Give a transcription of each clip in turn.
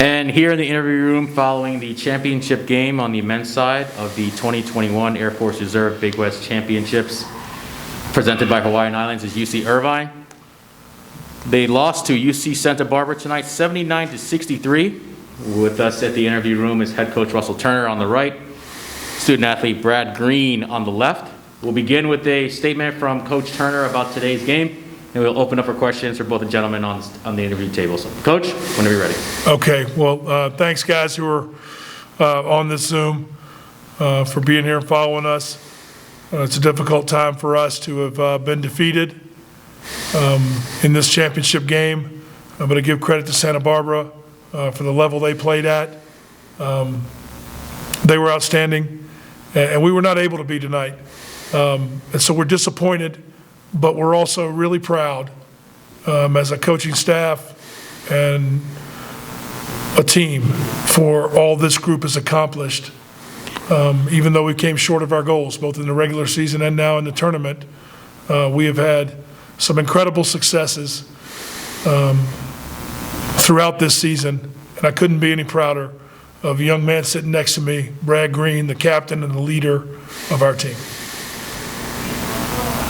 And here in the interview room following the championship game on the men's side of the 2021 Air Force Reserve Big West Championships presented by Hawaiian Islands is UC Irvine. They lost to UC Santa Barbara tonight 79-63. With us at the interview room is head coach Russell Turner on the right, student athlete Brad Greene on the left. We'll begin with a statement from Coach Turner about today's game. And we'll open up for questions for both the gentlemen on the interview table. So, Coach, whenever you're ready. Okay. Well, thanks, guys, who are on this Zoom for being here and following us. It's a difficult time for us to have been defeated in this championship game. But I give credit to Santa Barbara for the level they played at. They were outstanding, and we were not able to be tonight. And so we're disappointed. But we're also really proud as a coaching staff and a team for all this group has accomplished. Even though we came short of our goals, both in the regular season and now in the tournament, we have had some incredible successes throughout this season. And I couldn't be any prouder of a young man sitting next to me, Brad Greene, the captain and the leader of our team.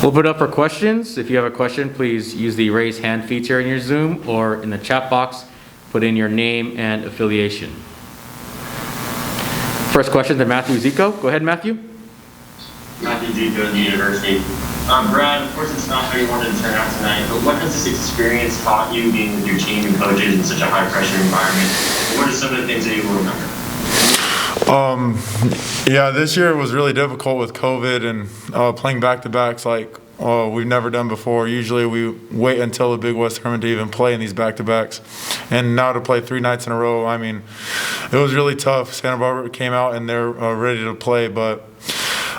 We'll put up for questions. If you have a question, please use the raise hand feature in your Zoom or in the chat box, put in your name and affiliation. First question to Matthew Zico. Go ahead, Matthew. Matthew Zico at the university. Brad, of course it's not how you wanted to turn out tonight, but what has this experience taught you being with your team and coaches in such a high pressure environment? What are some of the things that you will remember? Yeah, this year was really difficult with COVID and playing back-to-backs like we've never done before. Usually we wait until the Big West tournament to even play in these back-to-backs. And now to play 3 nights in a row, I mean, it was really tough. Santa Barbara came out and they're ready to play. But,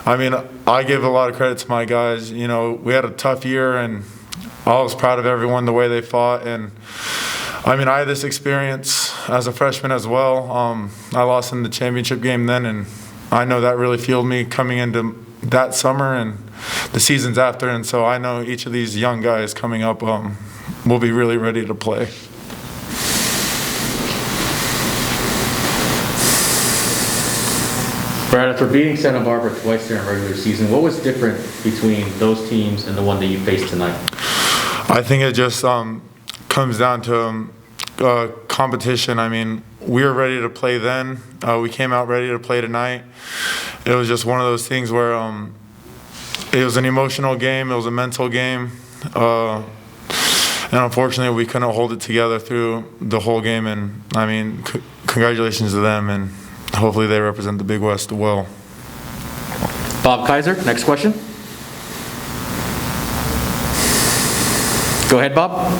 I mean, I give a lot of credit to my guys. You know, we had a tough year and I was proud of everyone, the way they fought. And I mean, I had this experience as a freshman as well. I lost in the championship game then, and I know that really fueled me coming into that summer and the seasons after. And so I know each of these young guys coming up will be really ready to play. Brad, after beating Santa Barbara twice during regular season, what was different between those teams and the one that you faced tonight? I think it just comes down to competition. I mean, we were ready to play then. We came out ready to play tonight. It was just one of those things where it was an emotional game. It was a mental game. And unfortunately, we couldn't hold it together through the whole game. And, I mean, congratulations to them. And hopefully they represent the Big West well. Bob Kaiser, next question. Go ahead, Bob.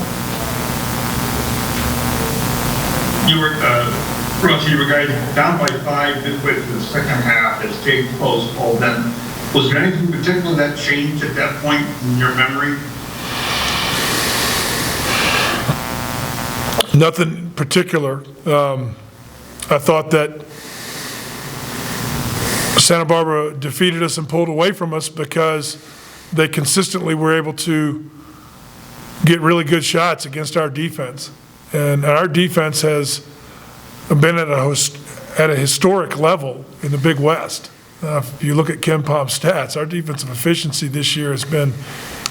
You were, Russ, you were guys down by 5 midway through the second half as game closed all then. Was there anything particular that changed at that point in your memory? Nothing particular. I thought that Santa Barbara defeated us and pulled away from us because they consistently were able to get really good shots against our defense. And our defense has been at a historic level in the Big West. If you look at Ken Palm's stats, our defensive efficiency this year has been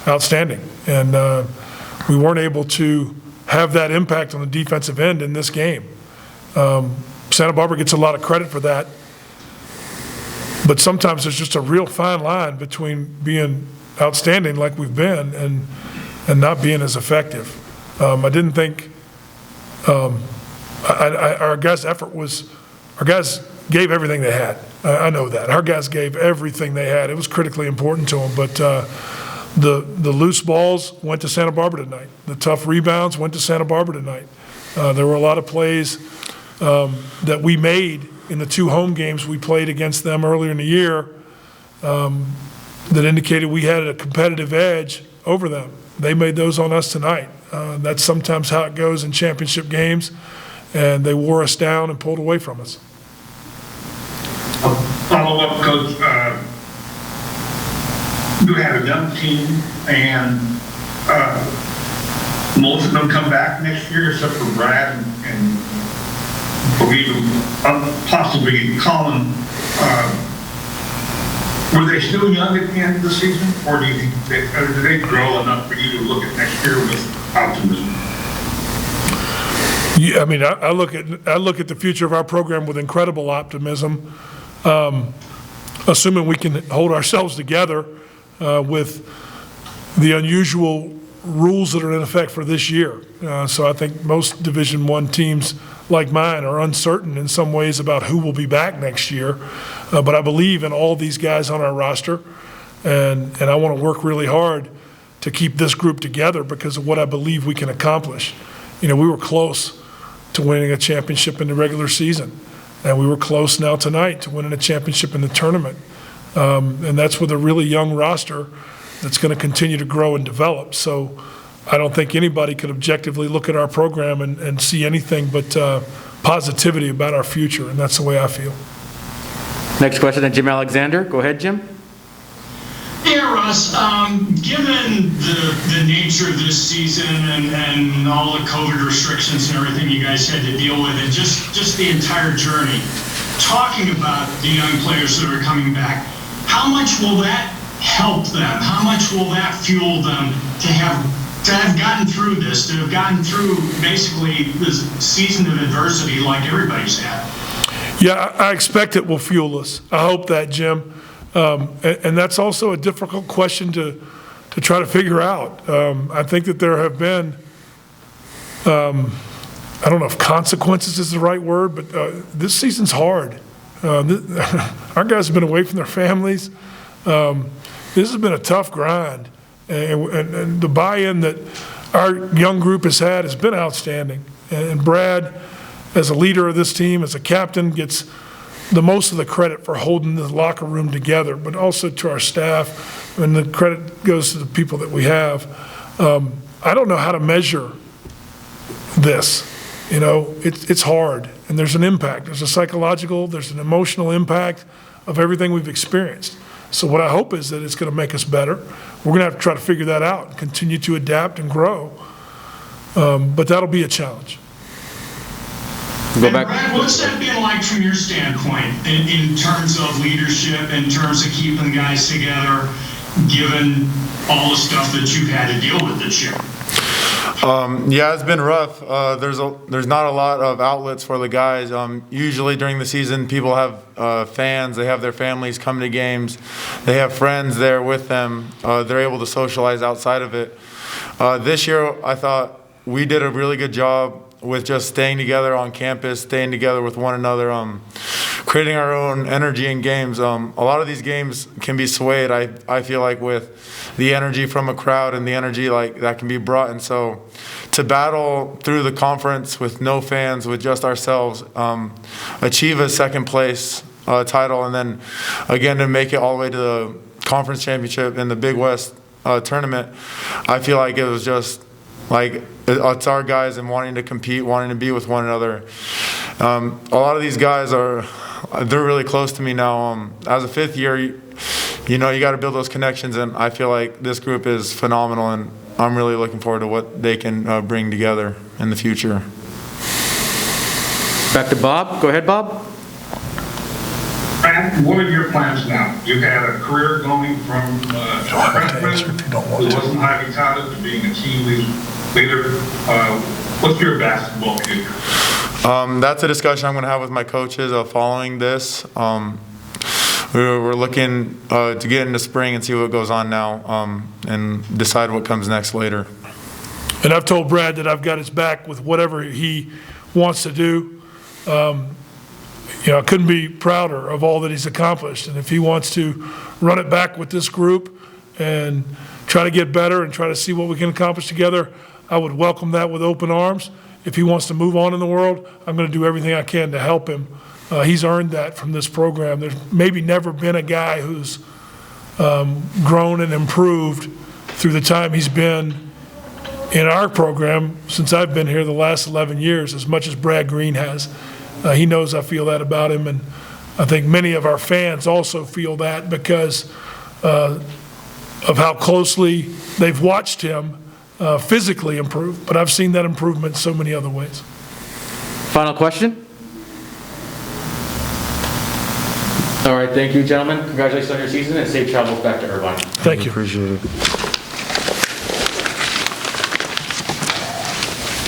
outstanding. And we weren't able to have that impact on the defensive end in this game. Santa Barbara gets a lot of credit for that. But sometimes there's just a real fine line between being outstanding like we've been and not being as effective. I didn't think our guys' effort was, our guys gave everything they had. I know that. Our guys gave everything they had. It was critically important to them. But the loose balls went to Santa Barbara tonight. The tough rebounds went to Santa Barbara tonight. There were a lot of plays that we made in the 2 home games we played against them earlier in the year that indicated we had a competitive edge over them. They made those on us tonight. That's sometimes how it goes in championship games, and they wore us down and pulled away from us. Follow up, Coach. You have a young team, and most of them come back next year, except for Brad and or even possibly Colin, were they still young at the end of the season, or do you think did they grow enough for you to look at next year with optimism? Yeah, I mean, I look at the future of our program with incredible optimism, assuming we can hold ourselves together with the unusual rules that are in effect for this year. So I think most Division I teams like mine are uncertain in some ways about who will be back next year. But I believe in all these guys on our roster, and I want to work really hard to keep this group together because of what I believe we can accomplish. You know, we were close to winning a championship in the regular season, and we were close now tonight to winning a championship in the tournament. And that's with a really young roster that's going to continue to grow and develop. So I don't think anybody could objectively look at our program and see anything but positivity about our future, and that's the way I feel. Next question, then Jim Alexander. Go ahead, Jim. Yeah, Russ, given the nature of this season and all the COVID restrictions and everything you guys had to deal with, and just the entire journey, talking about the young players that are coming back, how much will that help them? How much will that fuel them to have gotten through this, to have gotten through basically this season of adversity like everybody's had? Yeah, I expect it will fuel us. I hope that, Jim. And that's also a difficult question to try to figure out. I think that there have been, I don't know if consequences is the right word, but this season's hard. Our guys have been away from their families. This has been a tough grind. And the buy-in that our young group has had has been outstanding. And Brad, as a leader of this team, as a captain, gets the most of the credit for holding the locker room together, but also to our staff, and the credit goes to the people that we have. I don't know how to measure this. You know, it's hard, and there's an impact. There's a psychological, there's an emotional impact of everything we've experienced. So what I hope is that it's going to make us better. We're going to have to try to figure that out and continue to adapt and grow. But that'll be a challenge. Go back. Brad, what's that been like from your standpoint in terms of leadership, in terms of keeping guys together, given all the stuff that you've had to deal with this year? Yeah, it's been rough. There's not a lot of outlets for the guys. Usually during the season, people have fans. They have their families come to games. They have friends there with them. They're able to socialize outside of it. This year, I thought we did a really good job with just staying together on campus, staying together with one another, creating our own energy in games. A lot of these games can be swayed, I feel like, with the energy from a crowd and the energy like that can be brought. And so to battle through the conference with no fans, with just ourselves, achieve a second place title, and then again to make it all the way to the conference championship in the Big West tournament, I feel like it was just like it's our guys and wanting to compete, wanting to be with one another. A lot of these guys they're really close to me now. As a fifth year, you know, you got to build those connections, and I feel like this group is phenomenal, and I'm really looking forward to what they can bring together in the future. Back to Bob. Go ahead, Bob. Brad, what are your plans now? You've had a career going from freshman who wasn't highly touted to being a team leader. What's your basketball future? That's a discussion I'm going to have with my coaches following this. We're looking to get into spring and see what goes on now and decide what comes next later. And I've told Brad that I've got his back with whatever he wants to do. You know, I couldn't be prouder of all that he's accomplished. And if he wants to run it back with this group and try to get better and try to see what we can accomplish together, I would welcome that with open arms. If he wants to move on in the world, I'm going to do everything I can to help him. He's earned that from this program. There's maybe never been a guy who's grown and improved through the time he's been in our program since I've been here the last 11 years, as much as Brad Greene has. He knows I feel that about him, and I think many of our fans also feel that because of how closely they've watched him physically improve. But I've seen that improvement so many other ways. Final question. All right, thank you, gentlemen. Congratulations on your season and safe travels back to Irvine. Thank you. Appreciate it.